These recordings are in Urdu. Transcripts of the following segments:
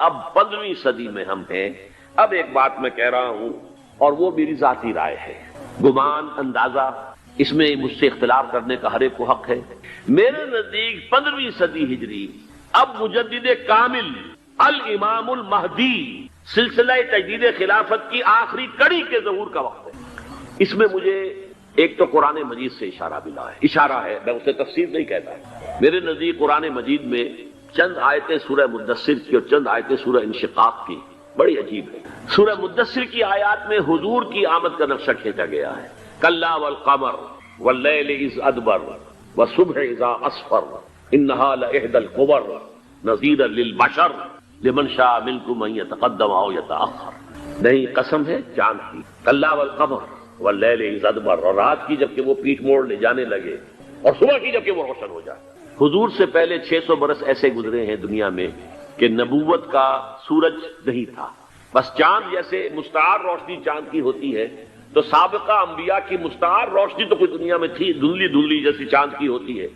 اب 15ویں صدی میں ہم ہیں. اب ایک بات میں کہہ رہا ہوں اور وہ میری ذاتی رائے ہے، گمان اندازہ اس میں مجھ سے اختلاف کرنے کا ہر ایک کو حق ہے. میرے نزدیک 15ویں صدی ہجری اب مجدد کامل الامام المہدی سلسلہ تجدید خلافت کی آخری کڑی کے ظہور کا وقت ہے. اس میں مجھے ایک تو قرآن مجید سے اشارہ ملا ہے، اشارہ ہے، میں اسے تفسیر نہیں کہتا. میرے نزدیک قرآن مجید میں چند آیتیں سورہ مدثر کی اور چند آیتیں سورہ انشقاق کی بڑی عجیب ہے. سورہ مدثر کی آیات میں حضور کی آمد کا نقشہ کھینچا گیا ہے. کلا والقمر واللیل اذ ادبر والصبح اذا اسفر انہا لإحدی الکبر نذیرا للبشر لمن شاء منکم ان یتقدم او یتأخر. نہیں، قسم ہے چاند کی. کلا والقمر واللیل اذ ادبر، اور رات کی جبکہ وہ پیٹھ موڑ لے جانے لگے اور صبح کی جبکہ وہ روشن ہو جائے. حضور سے پہلے 600 برس ایسے گزرے ہیں دنیا میں کہ نبوت کا سورج نہیں تھا، بس چاند جیسے مستعار روشنی چاند کی ہوتی ہے تو سابقہ انبیاء کی مستعار روشنی تو کوئی دنیا میں تھی، دھندلی دھندلی جیسی چاند کی ہوتی ہے،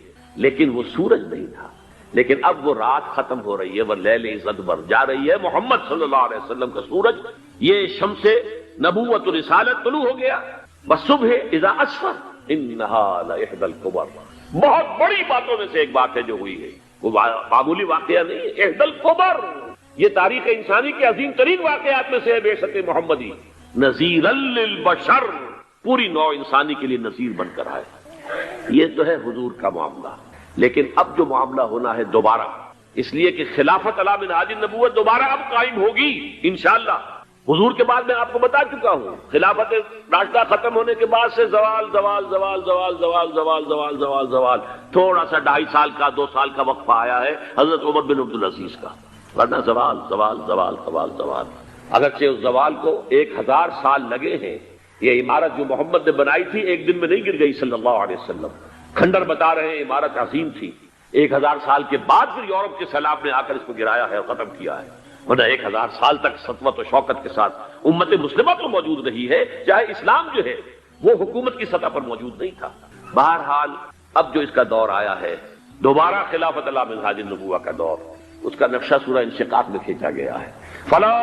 لیکن وہ سورج نہیں تھا. لیکن اب وہ رات ختم ہو رہی ہے، وہ لیل اذ ادبر جا رہی ہے. محمد صلی اللہ علیہ وسلم کا سورج، یہ شمس نبوت و رسالت طلوع ہو گیا. والصبح اذا اسفر انہا لإحدی الکبر. بہت بڑی باتوں میں سے ایک بات ہے جو ہوئی ہے، وہ معمولی واقعہ نہیں ہے. احدی الکبر، یہ تاریخ انسانی کے عظیم ترین واقعات میں سے ہے بے شک محمدی. نذیرا للبشر، پوری نوع انسانی کے لیے نذیر بن کر آئے. یہ تو ہے حضور کا معاملہ. لیکن اب جو معاملہ ہونا ہے دوبارہ، اس لیے کہ خلافت علی منہاج النبوت دوبارہ اب قائم ہوگی انشاءاللہ. حضور کے بعد میں آپ کو بتا چکا ہوں، خلافت راشدہ ختم ہونے کے بعد سے زوال زوال زوال زوال زوال زوال زوال زوال زوال، تھوڑا سا 2.5 سال کا 2 سال کا وقفہ آیا ہے حضرت عمر بن عبدالعزیز کا، ورنہ زوال زوال زوال زوال زوال. اگرچہ اس زوال کو 1000 سال لگے ہیں. یہ عمارت جو محمد نے بنائی تھی ایک دن میں نہیں گر گئی صلی اللہ علیہ وسلم. کھنڈر بتا رہے ہیں عمارت عظیم تھی. 1000 سال کے بعد پھر یورپ کے سیلاب نے آ کر اس کو گرایا ہے اور ختم کیا ہے. ورنہ 1000 سال تک سطوت و شوکت کے ساتھ امت مسلمہ تو موجود رہی ہے، چاہے اسلام جو ہے وہ حکومت کی سطح پر موجود نہیں تھا. بہرحال اب جو اس کا دور آیا ہے دوبارہ خلافت علی منہاج النبوہ کا دور، اس کا نقشہ سورہ انشقاق میں کھینچا گیا ہے. فلا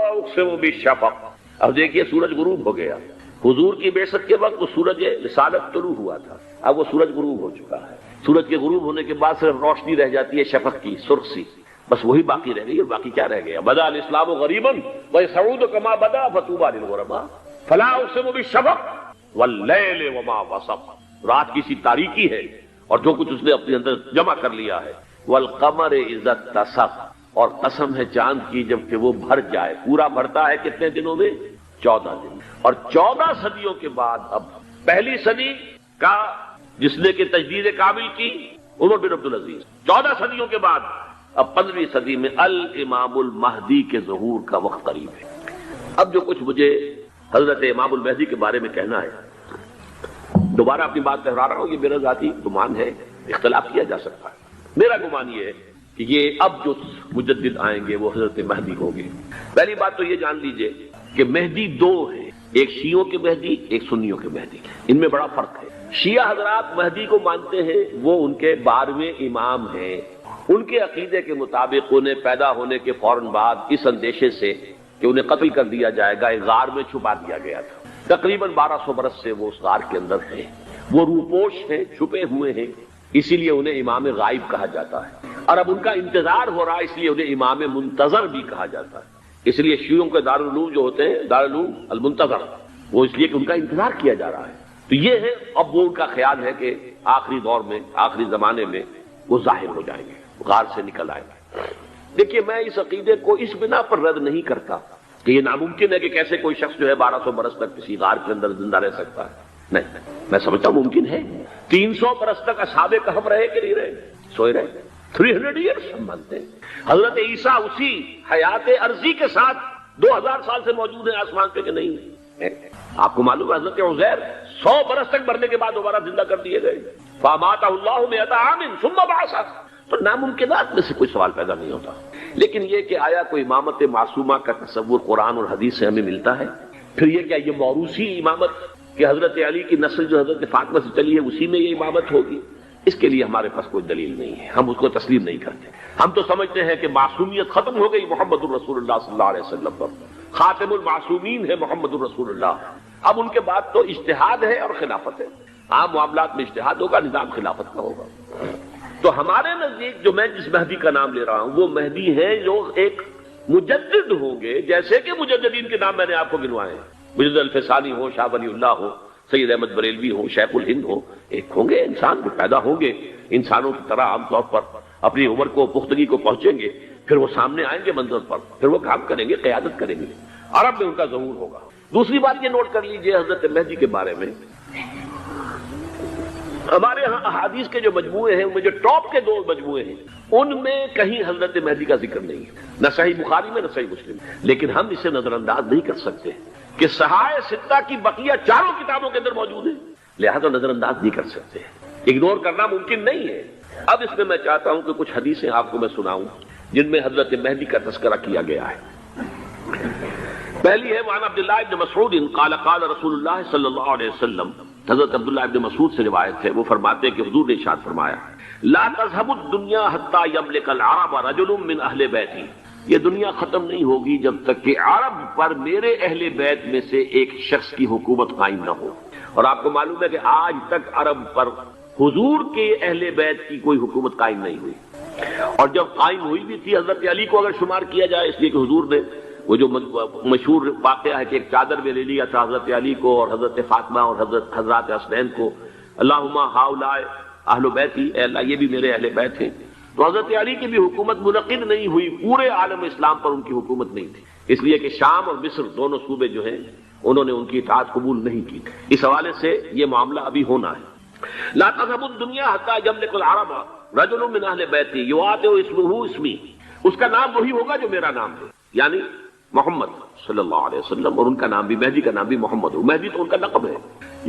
اقسم بالشفق. اب دیکھیے سورج غروب ہو گیا. حضور کی بعثت کے وقت وہ سورج رسالت طلوع ہوا تھا، اب وہ سورج غروب ہو چکا ہے. سورج کے غروب ہونے کے بعد صرف روشنی رہ جاتی ہے شفق کی، سرخ سی، بس وہی باقی رہ گئی. اور باقی کیا رہ گیا؟ بدا الاسلام غریبا ویسعود کما بدا فطوبی للغرباء. فلا اقسم بالشفق واللیل وما وسق. رات کی سی تاریکی ہے اور جو کچھ اس نے اپنے اندر جمع کر لیا ہے. والقمر اذا اتسق، اور قسم ہے چاند کی جب کہ وہ بھر جائے. پورا بھرتا ہے کتنے دنوں میں؟ 14 دن. اور 14 صدیوں کے بعد اب پہلی صدی کا جس نے کہ تجدید کامل کی عمر بن عبدالعزیز، 14 صدیوں کے بعد اب 15ویں صدی میں الامام المہدی کے ظہور کا وقت قریب ہے. اب جو کچھ مجھے حضرت امام المہدی کے بارے میں کہنا ہے، دوبارہ اپنی بات دہرا رہا ہوں، یہ میرا ذاتی گمان ہے، اختلاف کیا جا سکتا ہے. میرا گمان یہ ہے کہ یہ اب جو مجدد آئیں گے وہ حضرت مہدی ہوں گے. پہلی بات تو یہ جان لیجئے کہ مہدی 2 ہیں، ایک شیعوں کے مہدی، ایک سنیوں کے مہدی. ان میں بڑا فرق ہے. شیعہ حضرات مہدی کو مانتے ہیں، وہ ان کے 12ویں امام ہیں. ان کے عقیدے کے مطابق انہیں پیدا ہونے کے فوراً بعد اس اندیشے سے کہ انہیں قتل کر دیا جائے گا ایک غار میں چھپا دیا گیا تھا. تقریباً 1200 برس سے وہ اس غار کے اندر ہیں. وہ روپوش ہیں، چھپے ہوئے ہیں، اسی لیے انہیں امام غائب کہا جاتا ہے. اور اب ان کا انتظار ہو رہا ہے، اس لیے انہیں امام منتظر بھی کہا جاتا ہے. اس لیے شیعوں کے دارالعلوم جو ہوتے ہیں دارالعلوم المنتظر، وہ اس لیے کہ ان کا انتظار کیا جا رہا ہے. تو یہ ہے اب وہ ان کا خیال ہے کہ آخری دور میں، آخری زمانے میں وہ ظاہر ہو جائیں گے، غار سے نکل آئیں گے. دیکھیے میں اس عقیدے کو اس بنا پر رد نہیں کرتا کہ یہ ناممکن ہے کہ کیسے کوئی شخص جو ہے 1200 برس تک کسی غار کے اندر زندہ رہ سکتا ہے. نہیں، میں سمجھتا ہوں ممکن ہے. 300 برس تک اصحاب کہف رہے کہ نہیں رہے؟ سوئے رہے. 300 ایئرس ہم مانتے ہیں. حضرت عیسیٰ اسی حیات عرضی کے ساتھ 2000 سال سے موجود ہیں آسمان پہ کہ نہیں؟ آپ کو معلوم ہے حضرت عزیر 100 برس تک مرنے کے بعد دوبارہ زندہ کر دیے گئے. فاماتہ اللہ 100 عام ثم بعثہ. تو ناممکنات میں سے کوئی سوال پیدا نہیں ہوتا. لیکن یہ کہ آیا کوئی امامت معصومہ کا تصور قرآن اور حدیث سے ہمیں ملتا ہے؟ پھر یہ کیا یہ موروثی امامت کہ حضرت علی کی نسل جو حضرت فاطمہ سے چلی ہے اسی میں یہ امامت ہوگی؟ اس کے لیے ہمارے پاس کوئی دلیل نہیں ہے، ہم اس کو تسلیم نہیں کرتے۔ ہم تو سمجھتے ہیں کہ معصومیت ختم ہو گئی محمد الرسول اللہ صلی اللہ علیہ وسلم پر، خاتم المعصومین ہے محمد الرسول اللہ، اب ان کے بعد تو اجتہاد ہے اور خلافت ہے، عام معاملات میں اجتہاد ہوگا، نظام خلافت کا ہوگا۔ تو ہمارے نزدیک جو میں جس مہدی کا نام لے رہا ہوں وہ مہدی ہے جو ایک مجدد ہوں گے، جیسے کہ مجددین کے نام میں نے آپ کو گنوائے ہیں، مجدد الفسانی ہو، شاہ ولی اللہ ہو، سید احمد بریلوی ہو، شیخ الہند ہو، ایک ہوں گے انسان جو پیدا ہوں گے انسانوں کی طرح عام طور پر اپنی عمر کو پختگی کو پہنچیں گے، پھر وہ سامنے آئیں گے منظر پر، پھر وہ کام کریں گے، قیادت کریں گے، عرب میں ان کا ظہور ہوگا۔ دوسری بات یہ نوٹ کر لیجئے حضرت مہدی کے بارے میں، ہمارے ہاں احادیث کے جو مجموعے ہیں ان میں جو ٹاپ کے 2 مجموعے ہیں ان میں کہیں حضرت مہدی کا ذکر نہیں ہے، نہ صحیح بخاری میں نہ صحیح مسلم، لیکن ہم اسے نظر انداز نہیں کر سکتے کہ صحائح ستہ کی بقیہ 4 کتابوں کے اندر موجود ہیں، لہذا نظر انداز نہیں کر سکتے، اگنور کرنا ممکن نہیں ہے۔ اب اس میں چاہتا ہوں کہ کچھ حدیثیں آپ کو میں سناؤں جن میں حضرت مہدی کا تذکرہ کیا گیا ہے۔ پہلی ہے وعن عبداللہ ابن مسعود قال قال رسول اللہ صلی اللہ علیہ وسلم، حضرت عبداللہ ابن مسعود سے روایت ہے، وہ فرماتے ہیں کہ حضور نے ارشاد فرمایا لا تذهب الدنيا حتى يملك العرب رجل من اہل بیتی، یہ دنیا ختم نہیں ہوگی جب تک کہ عرب پر میرے اہل بیت میں سے ایک شخص کی حکومت قائم نہ ہو۔ اور آپ کو معلوم ہے کہ آج تک عرب پر حضور کے اہل بیت کی کوئی حکومت قائم نہیں ہوئی، اور جب قائم ہوئی بھی تھی حضرت علی کو اگر شمار کیا جائے، اس لیے کہ حضور نے وہ جو مشہور واقعہ ہے کہ ایک چادر میں لے لیا تھا حضرت علی کو اور حضرت فاطمہ اور حضرات حسنین کو، اللہم ہؤلاء اہل بیتی، اے اللہ یہ بھی میرے اہل بیت ہیں، تو حضرت علی کی بھی حکومت منعقد نہیں ہوئی، پورے عالم اسلام پر ان کی حکومت نہیں تھی، اس لیے کہ شام اور مصر دونوں صوبے جو ہیں انہوں نے ان کی اطاعت قبول نہیں کی، اس حوالے سے یہ معاملہ ابھی ہونا ہے۔ لا تذهب الدنيا حتى يملك العرب رجل من اہل بیتی یواطئ اسمہ اسمی، اس کا نام وہی ہوگا جو میرا نام ہے، یعنی محمد صلی اللہ علیہ وسلم، اور ان کا نام بھی مہدی کا نام بھی محمد ہو، مہدی تو ان کا لقب ہے،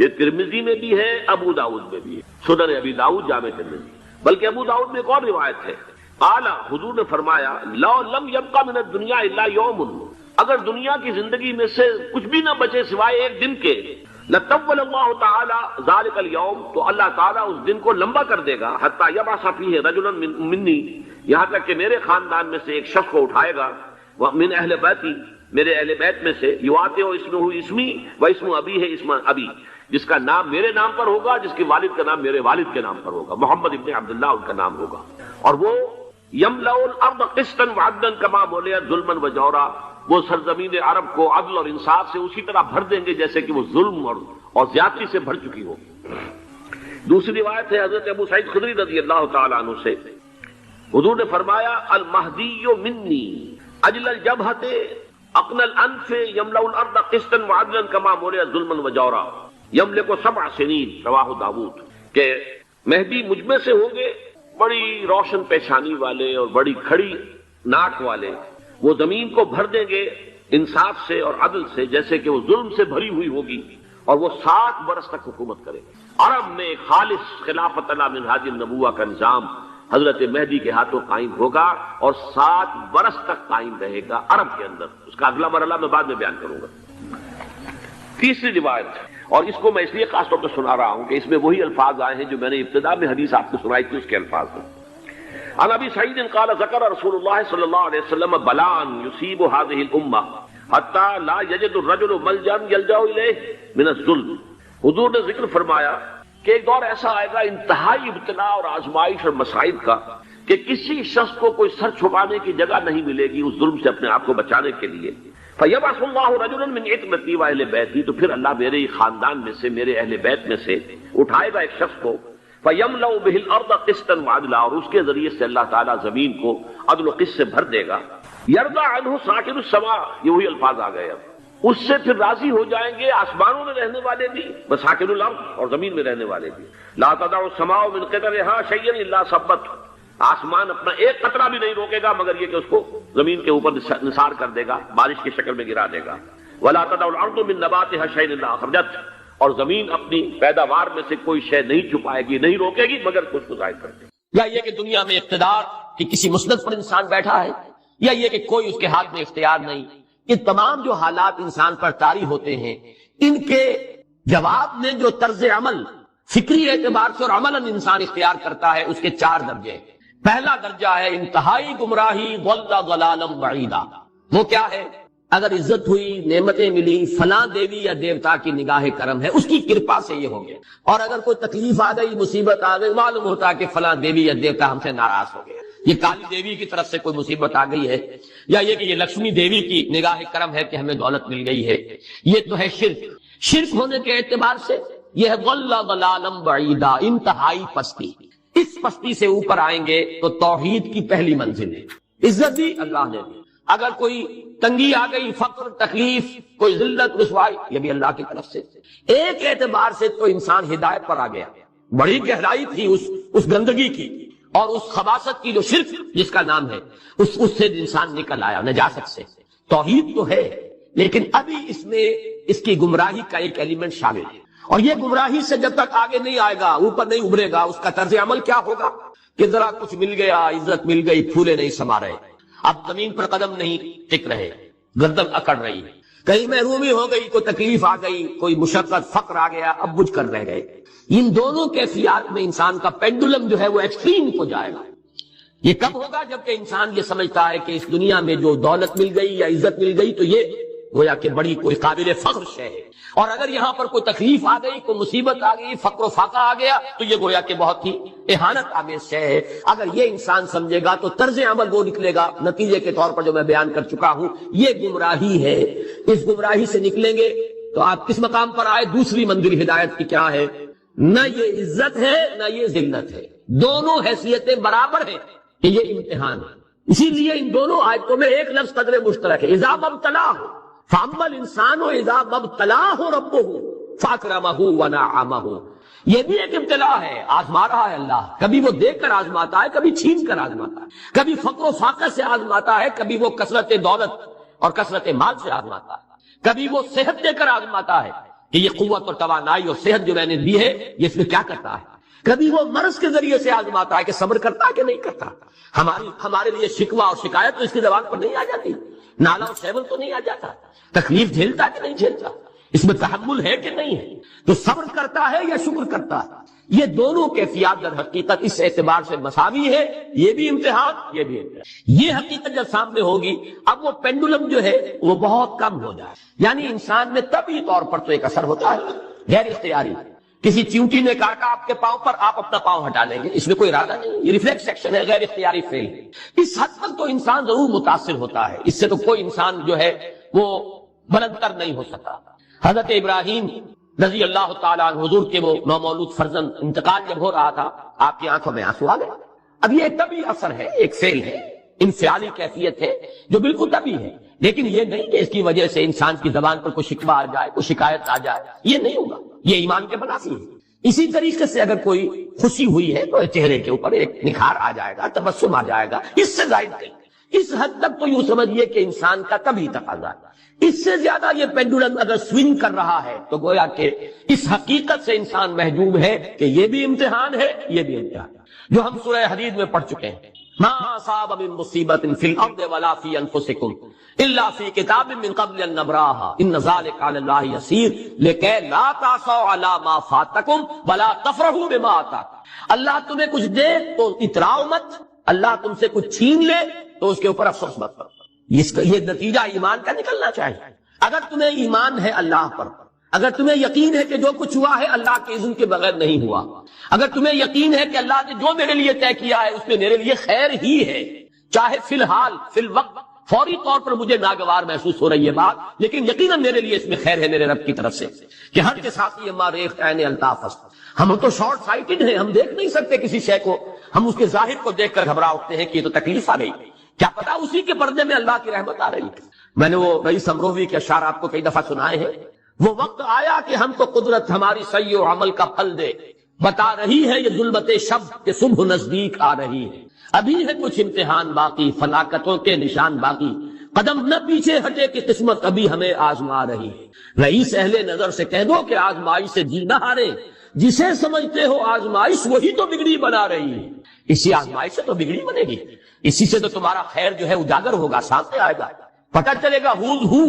یہ ترمذی میں بھی ہے، ابو داؤد میں بھی ہے، سنن ابی داؤد جامع ترمذی، بلکہ ابو داؤد میں ایک اور روایت ہے، قال حضور نے فرمایا لو لم يبقى من الدنيا الا يوم، اگر دنیا کی زندگی میں سے کچھ بھی نہ بچے سوائے ایک دن کے، لطول اللہ تعالی ذلك اليوم، تو اللہ تعالیٰ اس دن کو لمبا کر دے گا، حتی یبعث فیہ رجلا منی، یہاں تک کہ میرے خاندان میں سے ایک شخص کو اٹھائے گا، من اہل بیتی، میرے اہل بیت میں سے، یواطئ اسمہ اسمی و اسم ابی ہے اسم ابی، جس کا نام میرے نام پر ہوگا، جس کے والد کا نام میرے والد کے نام پر ہوگا، محمد ابن عبداللہ ان کا نام ہوگا، اور وہ یملأ الارض قسطا وعدلا کما ملئت ظلما وجورا، وہ سرزمین عرب کو عدل اور انصاف سے اسی طرح بھر دیں گے جیسے کہ وہ ظلم اور زیادتی سے بھر چکی ہوگی۔ دوسری روایت ہے حضرت ابو سعید خدری رضی اللہ تعالی عنہ سے، حضور نے فرمایا المہدی منی اجل الجبہۃ اقن الانف یملأ الارض قسطا وعدلا کما ملئت ظلما وجورا یملک 7 سنین، رواہ داؤد، کہ مہدی مجھ میں سے ہوں گے بڑی روشن پیشانی والے اور بڑی کھڑی ناک والے، وہ زمین کو بھر دیں گے انصاف سے اور عدل سے جیسے کہ وہ ظلم سے بھری ہوئی ہوگی، اور وہ 7 برس تک حکومت کرے گا۔ عرب میں خالص خلافت علی منہاج النبوہ کا نظام حضرت مہدی کے ہاتھوں قائم ہوگا اور 7 برس تک قائم رہے گا عرب کے اندر، اس کا اگلا مرحلہ میں بعد میں بیان کروں گا۔ تیسری روایت، اور اس کو میں اس لیے خاص طور پر سنا رہا ہوں کہ اس میں وہی الفاظ آئے ہیں جو میں نے ابتدا میں حدیث آپ کو سنائی تھی، اس کے الفاظ ہیں۔ عن ابی سعید قال ذکر رسول اللہ صلی اللہ علیہ وسلم بلاء یصیب هذه الامہ حتی لا یجد الرجل ملجا یلجا الیہ من الظلم، حضور نے ذکر فرمایا کہ ایک دور ایسا آئے گا انتہائی ابتلاء اور آزمائش اور مصائب کا کہ کسی شخص کو کوئی سر چھپانے کی جگہ نہیں ملے گی اس ظلم سے اپنے آپ کو بچانے کے لیے، فیبعث اللہ رجلا من عترتی و اہل بیتی، تو پھر اللہ میرے خاندان میں سے میرے اہل بیت میں سے اٹھائے گا ایک شخص کو، فَيَمْلَأُ بِهِ الْأَرْضَ قِسْطًا وَعَدْلًا، اور اس کے ذریعے سے اللہ تعالیٰ زمین کو عدل و قسط سے بھر دے گا، يَرْضَى عَنْهُ سَاكِنُ السَّمَاءِ، یہ وہی الفاظ آ گئے، اب اس سے پھر راضی ہو جائیں گے آسمانوں میں رہنے والے بھی، وَسَاكِنُ الْأَرْضِ، اور زمین میں رہنے والے بھی، لَا تَدَعُ السَّمَاءُ مِنْ قِطَرِهَا شَيْئًا إِلَّا صَبَّتْهُ، آسمان اپنا ایک قطرہ بھی نہیں روکے گا مگر یہ کہ اس کو زمین کے اوپر نثار کر دے گا، بارش کی شکل میں گرا دے گا، وَلَا تَدَعُ الْأَرْضُ مِنْ نَبَاتِهَا شَيْئًا إِلَّا أَخْرَجَتْهُ، اور زمین اپنی پیداوار میں سے کوئی شے نہیں چھپائے گی، نہیں روکے گی مگر کچھ کو ظاہر کر دے گی۔ یا یہ کہ دنیا میں اقتدار کہ کسی مسند پر انسان بیٹھا ہے، یا یہ کہ کوئی اس کے ہاتھ میں اختیار نہیں، یہ تمام جو حالات انسان پر طاری ہوتے ہیں ان کے جواب میں جو طرز عمل فکری اعتبار سے اور عملاً انسان اختیار کرتا ہے، اس کے 4 درجے ہیں۔ پہلا درجہ ہے انتہائی گمراہی، ضل ضلالا بعیدا۔ وہ کیا ہے؟ اگر عزت ہوئی، نعمتیں ملی، فلاں دیوی یا دیوتا کی نگاہ کرم ہے، اس کی کرپا سے یہ ہو گیا، اور اگر کوئی تکلیف آ گئی، مصیبت آ گئی، معلوم ہوتا ہے کہ فلاں دیوی یا دیوتا ہم سے ناراض ہو گیا، یہ کالی دیوی کی طرف سے کوئی مصیبت آ گئی ہے، یا یہ کہ یہ لکشمی دیوی کی نگاہ کرم ہے کہ ہمیں دولت مل گئی ہے۔ یہ تو ہے شرک۔ شرک ہونے کے اعتبار سے یہ ہے ضل ضلالا بعیدا، انتہائی پستی۔ اس پستی سے اوپر آئیں گے تو توحید کی پہلی منزل ہے۔ عزت دی اللہ نے دی، اگر کوئی تنگی آ گئی، فقر، تکلیف، کوئی ذلت، رسوائی، یہ بھی اللہ کی طرف سے۔ ایک اعتبار سے تو انسان ہدایت پر آ گیا، بڑی گہرائی تھی اس گندگی کی اور اس خباثت کی جو شرک جس کا نام ہے، اس سے انسان نکل آیا نجاست سے۔ توحید تو ہے لیکن ابھی اس میں اس کی گمراہی کا ایک ایلیمنٹ شامل ہے، اور یہ گمراہی سے جب تک آگے نہیں آئے گا، اوپر نہیں ابھرے گا، اس کا طرز عمل کیا ہوگا کہ ذرا کچھ مل گیا، عزت مل گئی، پھولے نہیں سما رہے، اب زمین پر قدم نہیں ٹک رہے، گردن اکڑ رہی، کہیں محرومی ہو گئی، کوئی تکلیف آ گئی، کوئی مشقت، فقر آ گیا، اب بجھ کر رہ گئے۔ ان دونوں کیفیات میں انسان کا پینڈولم جو ہے وہ ایکسٹریم کو جائے گا۔ یہ کب ہوگا؟ جبکہ انسان یہ سمجھتا ہے کہ اس دنیا میں جو دولت مل گئی یا عزت مل گئی تو یہ گویا کہ بڑی کوئی قابل فخر شے ہے، اور اگر یہاں پر کوئی تکلیف آ گئی، کوئی مصیبت آ گئی، فقر و فاقہ آ گیا تو یہ گویا کہ بہت ہی اہانت آمیز شے ہے۔ اگر یہ انسان سمجھے گا تو طرز عمل وہ نکلے گا، نتیجے کے طور پر جو میں بیان کر چکا ہوں، یہ گمراہی ہے۔ اس گمراہی سے نکلیں گے تو آپ کس مقام پر آئے؟ دوسری منزل ہدایت کی کیا ہے؟ نہ یہ عزت ہے نہ یہ ذلت ہے، دونوں حیثیتیں برابر ہیں کہ یہ امتحان ہے۔ اسی لیے ان دونوں آیتوں میں ایک لفظ قدر مشترک ہے، اذا مبتلاہ فاما الانسان اذا مبتلاہ ربہ فاکرمہ ونعمہ۔ یہ بھی ایک ابتلا ہے، آزما رہا ہے اللہ، کبھی وہ دے کر آزماتا ہے، کبھی چھین کر آزماتا ہے، کبھی فقر و فاقہ سے آزماتا ہے، کبھی وہ کثرت دولت اور کثرت مال سے آزماتا ہے، کبھی وہ صحت دے کر آزماتا ہے کہ یہ قوت اور توانائی اور صحت جو میں نے دی ہے یہ اس میں کیا کرتا ہے، کبھی وہ مرض کے ذریعے سے آزماتا ہے کہ صبر کرتا ہے کہ نہیں کرتا۔ ہمارے لیے شکوہ اور شکایت تو اس کی زبان پر نہیں آ جاتی، نالا اور شیول تو نہیں آ جاتا، تکلیف جھیلتا کہ نہیں جھیلتا، اس میں تحمل ہے کہ نہیں ہے، تو صبر کرتا ہے یا شکر کرتا ہے۔ یہ دونوں کیفیات در حقیقت اس اعتبار سے مساوی ہے، یہ بھی امتحان، یہ بھی امتحان۔ یہ حقیقت جب سامنے ہوگی اب وہ پینڈولم جو ہے وہ بہت کم ہو جائے، یعنی انسان میں طبعی طور پر تو ایک اثر ہوتا ہے غیر اختیاری، کسی چیونٹی نے کاٹا آپ کے پاؤں پر، آپ اپنا پاؤں ہٹا لیں گے، اس میں کوئی ارادہ نہیں، یہ ریفلیکس ایکشن ہے، غیر اختیاری فعل۔ اس حد تک تو انسان ضرور متاثر ہوتا ہے، اس سے تو کوئی انسان جو ہے وہ بلند تر نہیں ہو سکتا۔ حضرت ابراہیم رضی اللہ تعالیٰ عنہ، حضور کے وہ نومولود فرزند، انتقال جب ہو رہا تھا آپ کی آنکھوں میں آنسو آ گئے۔ اب یہ ایک طبعی اثر ہے، ایک فعل ہے، انفعالی کیفیت ہے جو بالکل طبعی ہے، لیکن یہ نہیں کہ اس کی وجہ سے انسان کی زبان پر کوئی شکوہ آ جائے، کوئی شکایت آ جائے، یہ نہیں ہوگا، یہ ایمان کے منافی ہے۔ اسی طریقے سے اگر کوئی خوشی ہوئی ہے تو چہرے کے اوپر ایک نکھار آ جائے گا، تبسم آ جائے گا، اس سے زائد نہیں۔ اس حد تک تو یوں سمجھیے کہ انسان کا طبعی تقاضا ہے۔ اس سے زیادہ یہ پینڈولم اگر سوئنگ کر رہا ہے تو گویا کہ اس حقیقت سے انسان محجوب ہے کہ یہ بھی امتحان ہے، یہ بھی امتحان ہے، جو ہم سورہ حدید میں پڑھ چکے ہیں۔ ما اصاب من مصیبت فی الارض ولا فی انفسکم الا فی کتاب من قبل ان نبراها ان ذلک علی اللہ یسیر لکی لا تعصوا علی ما فاتکم ولا تفرحوا بما آتاکم۔ اللہ تمہیں کچھ دے تو اتراؤ مت، اللہ تم سے کچھ چھین لے تو اس کے اوپر افسوس مت کرو۔ یہ نتیجہ ایمان کا نکلنا چاہیے۔ اگر تمہیں ایمان ہے اللہ پر، اگر تمہیں یقین ہے کہ جو کچھ ہوا ہے اللہ کے اذن کے بغیر نہیں ہوا، اگر تمہیں یقین ہے کہ اللہ نے جو میرے لیے طے کیا ہے اس میں میرے لیے خیر ہی ہے، چاہے فی الحال فی الوقت فوری طور پر مجھے ناگوار محسوس ہو رہی ہے بات، لیکن یقیناً میرے لیے اس میں خیر ہے میرے رب کی طرف سے، کہ ہر کے ساتھ یہ ماریخ عین الطاف است۔ ہم تو شارٹ سائٹڈ ہیں، ہم دیکھ نہیں سکتے کسی شے کو، ہم اس کے ظاہر کو دیکھ کر گھبرا اٹھتے ہیں کہ یہ تو تکلیف آ گئی، کیا پتا اسی کے پردے میں اللہ کی رحمت آ رہی ہے۔ میں نے وہ رئیس امروی کے اشعار آپ کو کئی دفعہ سنائے ہیں۔ وہ وقت آیا کہ ہم کو قدرت ہماری سعی و عمل کا پھل دے، بتا رہی ہے یہ ظلمت شب کہ صبح نزدیک آ رہی ہے، ابھی ہے کچھ امتحان باقی، فلاکتوں کے نشان باقی، قدم نہ پیچھے ہٹے کہ قسمت ابھی ہمیں آزما رہی ہے۔ رئیس اہل نظر سے کہہ دو کہ آزمائش سے جی نہ ہارے، جسے سمجھتے ہو آزمائش وہی تو بگڑی بنا رہی ہے۔ اسی آزمائش سے تو بگڑی بنے گی، اسی سے تو تمہارا خیر جو ہے اجاگر ہوگا، سامنے آئے گا، پتہ چلے گا who's who،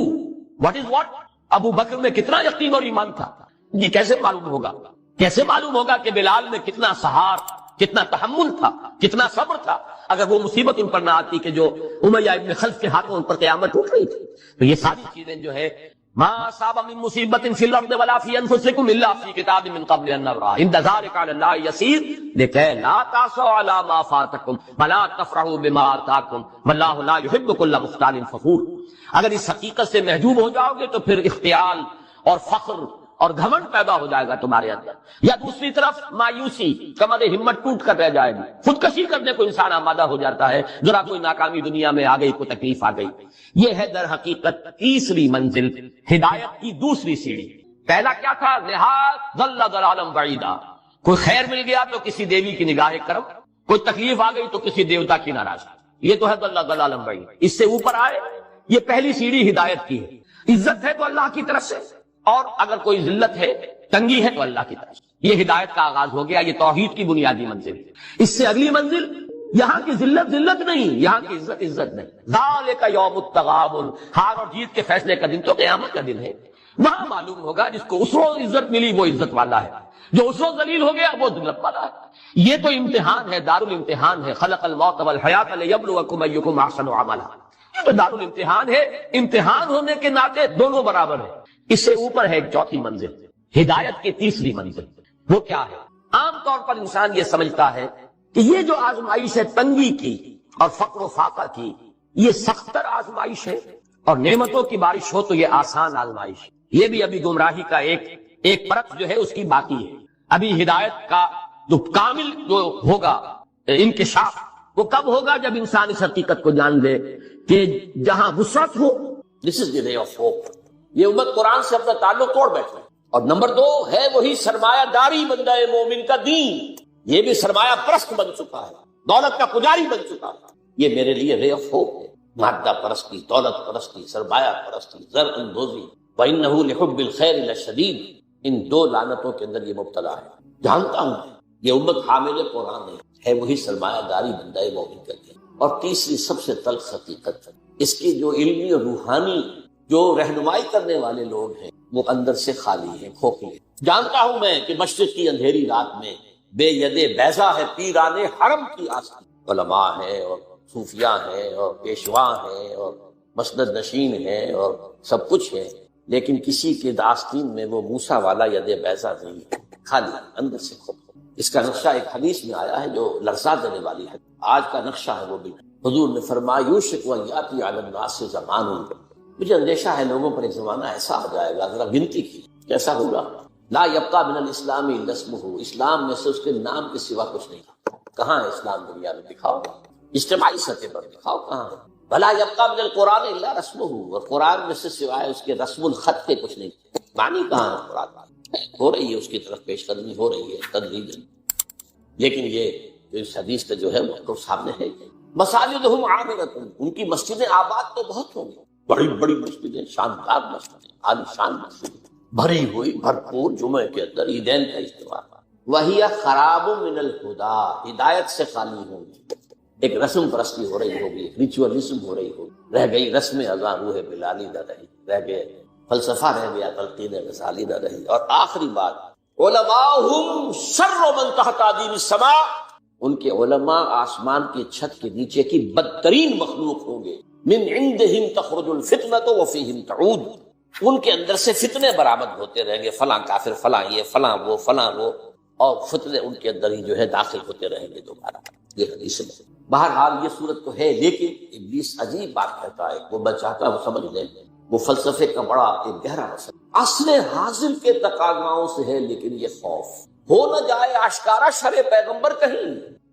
what is what۔ ابو بکر میں کتنا یقین اور ایمان تھا، یہ کیسے معلوم ہوگا؟ کیسے معلوم ہوگا کہ بلال میں کتنا سہار، کتنا تحمل تھا، کتنا صبر تھا، اگر وہ مصیبت ان پر نہ آتی کہ جو امیہ ابن خلف کے ہاتھوں ان پر قیامت اٹھ رہی تھی؟ تو یہ ساری چیزیں جو ہے ما اصاب من مصیبت فی الارض ولا فی انفسکم الا فی کتاب من قبل ان نبرأ ان ذلک علی اللہ یسیر لکھے لا تاسوا علی ما فاتکم ولا تفرحوا بما آتاکم واللہ لا یحب کل مختال فخور۔ اگر اس حقیقت سے محجوب ہو جاؤ گے تو پھر اختیال اور فخر اور گھمنڈ پیدا ہو جائے گا تمہارے اندر، یا دوسری طرف مایوسی، کمر ہمت ٹوٹ کر رہ جائے گی، خودکشی کرنے کو انسان آمادہ ہو جاتا ہے، ذرا کوئی ناکامی دنیا میں آ گئی، کوئی تکلیف آ گئی۔ یہ ہے در حقیقت تیسری منزل، ہدایت کی دوسری سیڑھی۔ پہلا کیا تھا؟ نہایت ضل ضلالا بعیدا، کوئی خیر مل گیا تو کسی دیوی کی نگاہ کرم، کوئی تکلیف آ گئی تو کسی دیوتا کی ناراضگی، یہ تو ہے ضل ضلالا بعیدا۔ اس سے اوپر آئے، یہ پہلی سیڑھی ہدایت کی ہے۔ عزت ہے تو اللہ کی طرف سے، اور اگر کوئی ذلت ہے، تنگی ہے تو اللہ کی طرف سے۔ یہ ہدایت کا آغاز ہو گیا، یہ توحید کی بنیادی منزل ہے۔ اس سے اگلی منزل، یہاں کی ذلت ذلت نہیں، یہاں کی عزت عزت نہیں۔ ذالک یوم التغابن، ہار اور جیت کے فیصلے کا دن تو قیامت کا دن ہے۔ وہاں معلوم ہوگا جس کو اس روز عزت ملی وہ عزت والا ہے، جو اس روز ذلیل ہو گیا وہ ذلت والا ہے۔ یہ تو امتحان ہے، دار الامتحان ہے۔ خلق الموت والحیات لیبلوکم ایکم احسن عملا، یہ تو دار الامتحان ہے۔ امتحان ہونے کے ناطے دونوں برابر ہیں۔ اس سے اوپر ہے ایک چوتھی منزل، ہدایت کی تیسری منزل۔ وہ کیا ہے؟ عام طور پر انسان یہ سمجھتا ہے کہ یہ جو آزمائش ہے تنگی کی اور فقر و فاقہ کی، یہ سختر آزمائش ہے، اور نعمتوں کی بارش ہو تو یہ آسان آزمائش ہے۔ یہ بھی ابھی گمراہی کا ایک پرت جو ہے اس کی باقی ہے۔ ابھی ہدایت کا جو کامل جو ہوگا انکشاف، وہ کب ہوگا؟ جب انسان اس حقیقت کو جان لے کہ جہاں وسعت ہو، دس از دی رے آف ہوپ۔ یہ امت قرآن سے اپنا تعلق توڑ بیٹھے۔ اور نمبر 2 ہے وہی سرمایہ داری بندہ مومن کا دین، یہ بھی سرمایہ پرست بن چکا ہے، دولت کا پجاری بن چکا ہے۔ یہ میرے لیے رے آف ہوپ ہے۔ مادہ پرستی، دولت پرستی، سرمایہ پرستی، زر اندوزی، وَإِنَّهُ لِحُبِّ الْخَيْرِ لَشَدِيدٌ، ان 2 لعنتوں کے اندر یہ مبتلا ہے۔ جانتا ہوں یہ امت حامل قرآن ہے وہی سرمایہ داری بندہ مومن کا دین۔ اور تیسری سب سے تلخ حقیقت، اس کی جو علمی اور روحانی جو رہنمائی کرنے والے لوگ ہیں وہ اندر سے خالی ہیں، کھوکھلے ہیں۔ جانتا ہوں میں کہ مشرق کی اندھیری رات میں بے ید بیضا ہے پیران حرم کی آستین، علماء ہیں اور صوفیاء ہیں اور پیشوا ہیں اور مسند نشین ہیں اور سب کچھ ہے، لیکن کسی کے آستین میں وہ موسیٰ والا ید بیضا نہیں ہے، خالی اندر سے کھوکھلے۔ اس کا نقشہ ایک حدیث میں آیا ہے جو لرزا دینے والی ہے۔ آج کا نقشہ ہے وہ بھی، حضور نے فرمایا یوشک ان یاتی علی الناس زمان، مجھے اندیشہ ہے لوگوں پر ایک زمانہ ایسا آ جائے گا، ذرا گنتی کی کیسا ہوگا، لا یبقى من الاسلام الا اسمہ، اسلام میں سے اس کے نام کے سوا کچھ نہیں۔ کہاں ہے اسلام دنیا میں؟ دکھاؤ، اجتماعی سطح پر دکھاؤ کہاں ہے۔ بلا یبقى من القرآن الا رسمہ، اور قرآن میں سے سوائے اس کے رسم الخط کے کچھ نہیں۔ معنی کہاں ہے قرآن؟ ہو رہی ہے اس کی طرف پیش قدمی، ہو رہی ہے تدریجاً، لیکن یہ اس حدیث کا جو ہے وہ سامنے ہے۔ مساجدہم عامرۃ، ان کی مسجدیں آباد تو بہت ہوں گی، بڑی بڑی مسجدیں، شاندار مسجدیں، عالی شان مسجدیں، بھری ہوئی بھرپور، جمعے کے اندر عیدین کا اجتماع۔ وہی خراب من الہدی، ہدایت سے خالی ہوں گی۔ ایک رسم پرستی ہو رہی ہوگی، ایک ریچولزم ہو رہی ہوگی، رہ گئی رسم اذاں روح بلالی نہ رہی، رہ گئے فلسفہ، رہ گیا تلقین غزالی نہ رہی۔ اور آخری بات، علماءہم شر من تحت عدیم السماء، ان کے علماء آسمان کی چھت کے نیچے کی بدترین مخلوق ہوں گے۔ من عندہم تخرج الفتنۃ وفیہم تعود، ان کے اندر سے فتنے برآمد ہوتے رہیں گے، فلاں کافر، فلاں یہ، فلاں وہ، فلاں وہ، اور فتنے ان کے اندر ہی جو ہے داخل ہوتے رہیں گے دوبارہ۔ یہ حدیث ہے۔ بہرحال یہ صورت تو ہے، لیکن ابلیس عجیب بات کہتا ہے، وہ بچاتا وہ سمجھ لیں، وہ فلسفے کا بڑا ایک گہرا مسئلہ اصل حاصل کے تقاضاؤں سے ہے، لیکن یہ خوف ہو نہ جائے آشکارا شرع پیغمبر کہیں۔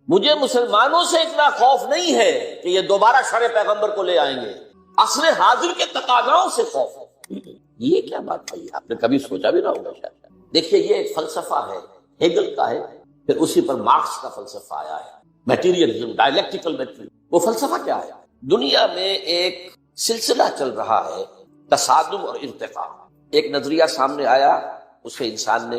مجھے مسلمانوں سے اتنا خوف نہیں ہے کہ یہ دوبارہ شرع پیغمبر کو لے آئیں گے، اصل حاضر کے تقاضاؤں سے خوف ہے۔ یہ کیا بات ہے؟ آپ نے کبھی سوچا بھی نہ ہوگا شاید۔ دیکھیے یہ ایک فلسفہ ہے، ہیگل کا ہے، پھر اسی پر مارکس کا فلسفہ آیا ہے، میٹیریلزم، ڈائلیکٹیکل میٹری۔ وہ فلسفہ کیا ہے؟ دنیا میں ایک سلسلہ چل رہا ہے، تصادم اور ارتقاء۔ ایک نظریہ سامنے آیا، اسے انسان نے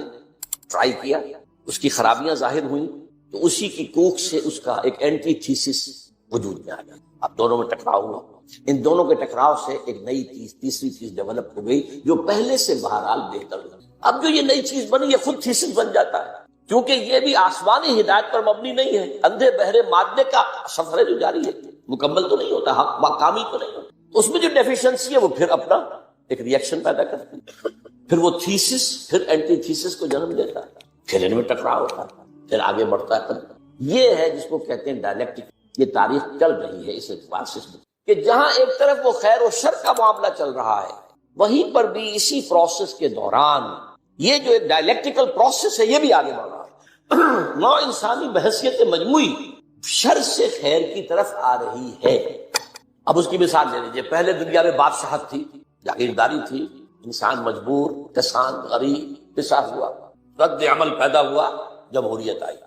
ٹرائی کیا، اس کی خرابیاں ظاہر ہوئیں، تو اسی کی کوکھ سے اس کا ایک اینٹی تھیسس وجود میں آیا۔ اب دونوں میں ٹکراؤ ہوا، ان دونوں کے ٹکراؤ سے ایک نئی چیز، تیسری چیز ڈیولپ ہو گئی جو پہلے سے بہرحال بہتر ہوئی۔ اب جو یہ نئی چیز بنی یہ خود تھیسس بن جاتا ہے، کیونکہ یہ بھی آسمانی ہدایت پر مبنی نہیں ہے، اندھے بہرے مادے کا سفر ہے جو جاری ہے، مکمل تو نہیں ہوتا، حق کامل تو نہیں ہوتا، اس میں جو ڈیفیشنسی ہے وہ پھر اپنا ایک ری ایکشن پیدا کرتی ہے، پھر وہ تھیسس پھر اینٹی تھیسس کو جنم دیتا ہے، پھر ان میں ٹکراؤ ہوتا ہے، پھر آگے بڑھتا ہے۔ یہ ہے جس کو کہتے ہیں ڈائلیکٹک۔ یہ تاریخ چل رہی ہے اس اعتبار سے کہ جہاں ایک طرف وہ خیر و شر کا معاملہ چل رہا ہے، وہیں پر بھی اسی پروسیس کے دوران یہ جو ایک ڈائلیکٹیکل پروسیس ہے یہ بھی آگے بڑھ رہا ہے۔ نو انسانی بحثیت مجموعی شر سے خیر کی طرف آ رہی ہے۔ اب اس کی مثال لے لیجیے، پہلے دنیا میں بادشاہت تھی، جاگیرداری تھی، انسان مجبور، کسان، غریب، پسا ہوا، رد عمل پیدا ہوا، جمہوریت آئی،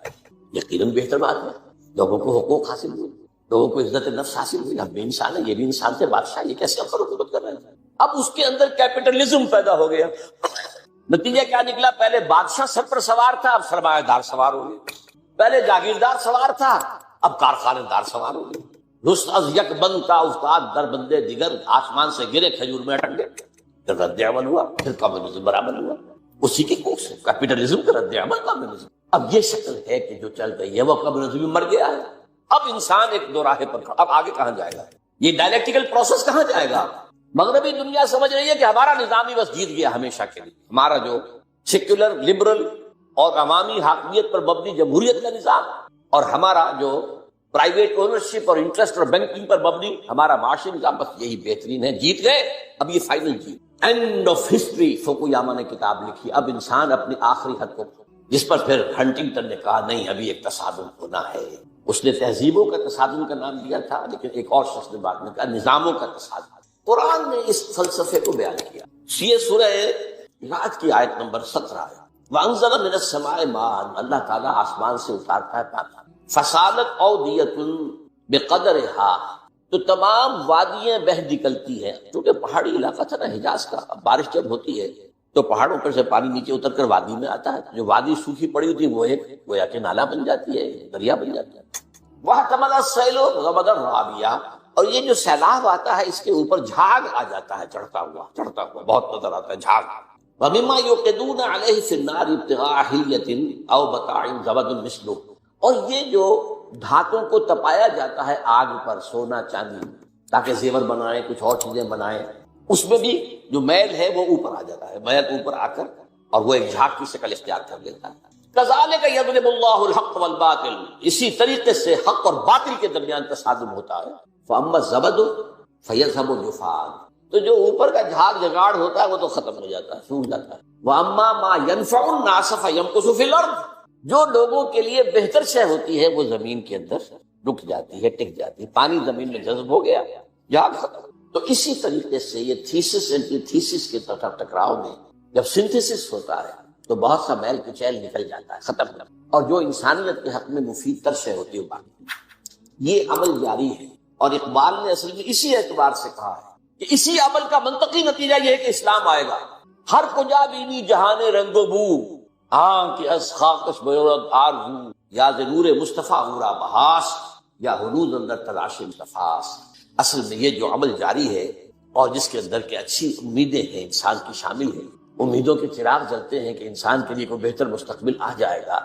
یقیناً بہتر بات ہے، لوگوں کو حقوق حاصل ہوئے، لوگوں کو عزت نفس حاصل ہوئی، ہم بھی انسان ہیں، یہ بھی انسان تھے، بادشاہ یہ کیسے ہم پر حکومت کر رہے ہیں؟ اب اس کے اندر کیپٹلزم پیدا ہو گیا، نتیجہ کیا نکلا؟ پہلے بادشاہ سر پر سوار تھا، اب سرمایہ دار سوار ہو گئے، پہلے جاگیردار سوار تھا، اب کارخانے دار سوار ہو گئے، رست از یک بند کا افتاد در بندے دیگر، آسمان سے گرے کھجور میں اٹک گئے، پھر رد عمل ہوا، پھر کمیونزم برآمد ہوا، اسی کی کوکھ سے کیپٹلزم کا رد عمل کمیونزم۔ اب یہ شکل ہے کہ جو چل رہی ہے وہ کمیونزم مر گیا ہے، اب انسان ایک دو راہے پر کھڑا، اب آگے کہاں جائے گا؟ یہ ڈائلیکٹیکل پروسیس کہاں جائے گا؟ مغربی دنیا سمجھ رہی ہے کہ ہمارا نظامی بس جیت گیا ہمیشہ کے لیے، ہمارا جو سیکولر لبرل اور عوامی حاکمیت پر مبنی جمہوریت کا نظام، اور ہمارا جو پرائیویٹ اونرشپ اور انٹرسٹ اور بینکنگ پر مبنی ہمارا معاشی نظام، بس یہی بہترین ہے، جیت گئے، اب یہ فائنل جیت، اینڈ آف ہسٹری۔ فوکویاما نے کتاب لکھی، اب انسان اپنی آخری حد کو، جس پر پھر ہنٹنگٹن نے کہا نہیں ابھی ایک تصادم ہونا ہے، اس نے تہذیبوں کا تصادم کا نام دیا تھا، لیکن ایک اور شخص نے بعد میں کہا نظاموں کا تصادم۔ قرآن نے اس فلسفے کو بیان کیا۔ یہ سورہ رات کی آیت نمبر 17 ہے، وَأَنزَلَ مِنَ السَّمَاءِ مَاءً، اللہ تعالیٰ آسمان سے اتارتا ہے پانی، فَسَالَتْ أَوْدِيَةٌ بِقَدْرِهَا، تو تمام وادیاں بہہ نکلتی ہیں، کیونکہ پہاڑی علاقہ تھا نا حجاز کا، اب بارش جب ہوتی ہے تو پہاڑوں پر سے پانی نیچے اتر کر وادی میں آتا ہے، جو وادی سوکھی پڑی ہوتی ہے وہ ایک گویا کہ نالا بن جاتی ہے، دریا بن جاتا ہے۔ وَاحْتَمَلَ السَّيْلُ غَمَدًا رَّابِيًا، اور یہ جو سیلاب آتا ہے اس کے اوپر جھاگ آ جاتا ہے، چڑھتا ہوا بہت نظر آتا ہے جھاگ۔ وَمِمَّا يُوقِدُونَ عَلَيْهِ فِي النَّارِ ابْتِغَاءَ حِلْيَةٍ أَوْ مَتَاعٍ زَبَدٌ مِثْلُهُ، اور یہ جو دھاتوں کو تپایا جاتا ہے آگ پر، سونا چاندی، تاکہ زیور بنائیں، کچھ اور چیزیں بنائیں، اس میں بھی جو میل ہے وہ اوپر آ جاتا ہے، میل اوپر آ کر اور وہ ایک جھاگ کی شکل اختیار کر لیتا ہے۔ کذالک یضرب اللہ الحق والباطل، اسی طریقے سے حق اور باطل کے درمیان تصادم ہوتا ہے۔ فاما الزبد فیذهب جفاء، تو جو اوپر کا جھاگ جگاڑ ہوتا ہے وہ تو ختم ہو جاتا ہے، سوکھ جاتا ہے۔ واما ما ينفع الناس فيمكث في الارض، جو لوگوں کے لیے بہتر شے ہوتی ہے وہ زمین کے اندر رک جاتی ہے، ٹک جاتی ہے، پانی زمین میں جذب ہو گیا، جھاگ ختم۔ تو اسی طریقے سے یہ تھیسس اینٹی تھیسس کے طرف ٹکراؤ میں جب سنتھسس ہوتا ہے تو بہت سا میل کچیل نکل جاتا ہے، ختم ہو، اور جو انسانیت کے حق میں مفید تر شے ہوتی ہے باقی۔ یہ عمل جاری ہے، اور اقبال نے اصل میں اسی اعتبار سے کہا ہے کہ اسی عمل کا منطقی نتیجہ یہ ہے کہ اسلام آئے گا۔ ہر کجا بینی جہان رنگ و بو، ہاں کہ از خاکش بیورد آرزو، یا ز نور مصطفیٰ ہورا بحاس، یا ہنوز اندر تلاش انتفاس۔ اصل میں یہ جو عمل جاری ہے اور جس کے اندر کے اچھی امیدیں ہیں انسان کی شامل ہیں، امیدوں کے چراغ جلتے ہیں کہ انسان کے لیے کوئی بہتر مستقبل آ جائے گا،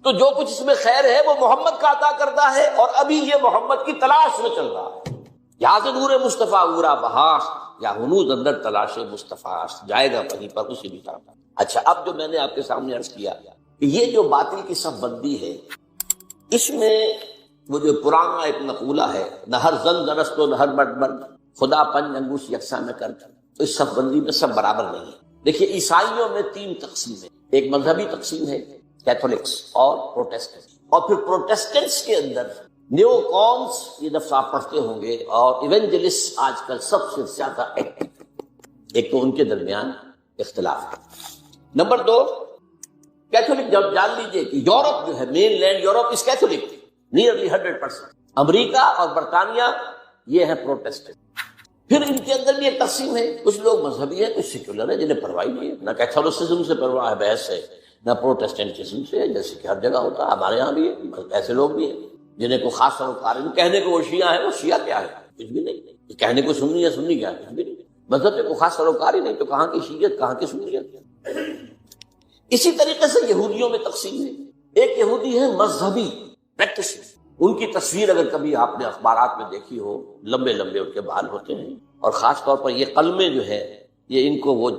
تو جو کچھ اس میں خیر ہے وہ محمد کا عطا کردہ ہے، اور ابھی یہ محمد کی تلاش میں چل رہا ہے۔ یا ز نور مصطفیٰ اورا بحاس، یا ہنوز اندر تلاش مصطفیٰ، جائے گا وہیں پر اسی بھی طرح۔ اچھا، اب جو میں نے آپ کے سامنے عرض کیا کہ یہ جو باطل کی صف بندی ہے، اس میں وہ جو پرانا ایک مقولہ ہے، نہ ہر زن درست و نہ ہر مرد مرد، خدا پنج انگوش یکساں میں کر، تو اس صف بندی میں سب برابر نہیں ہے۔ دیکھیے عیسائیوں میں 3 تقسیم ہے، ایک مذہبی تقسیم ہے کیتھولکس اور پروٹیسٹنٹ، اور پھر پروٹیسٹنٹس کے اندر نیو کونس، یہ لفظ آپ پڑھتے ہوں گے، اور ایونجلسٹ آج کل سب سے زیادہ ایکٹیو، ایک تو ان کے درمیان اختلاف ہے۔ نمبر 2، کیتھولک، جب جان لیجئے کہ یورپ جو ہے، مین لینڈ یورپ اس کیتھولک نیئرلی 100%، امریکہ اور برطانیہ یہ ہے پروٹیسٹنٹ۔ پھر ان کے اندر بھی ایک تقسیم ہے، کچھ لوگ مذہبی ہیں، کچھ سیکولر ہیں، جنہیں پرواہ نہیں ہے، نہ کیتھولسزم سے پرواہ ہے، بحث ہے، نہ پروٹیسٹنٹزم سے، جیسے کہ ہر جگہ ہوتا ہے، ہمارے ہاں بھی ہے، ایسے لوگ بھی ہیں جنہیں کو خاص سروکار ہے، کہنے کو وہ شیعہ ہے، وہ شیعہ کیا ہے؟ کچھ بھی نہیں، کہنے کو سنی ہے، سنی کیا ہے؟ کچھ بھی نہیں، مذہب سے کوئی خاص سروکار ہی نہیں، تو کہاں کی شیعت، کہاں کی سنیت؟ اسی طریقے سے یہودیوں میں تقسیم ہے. ایک یہودی ہے مذہبی پریکٹس، ان کی تصویر اگر کبھی آپ نے اخبارات میں دیکھی ہو، لمبے لمبے ان کے بال ہوتے ہیں، اور خاص طور پر یہ قلمیں جو ہے یہ ان کو وہ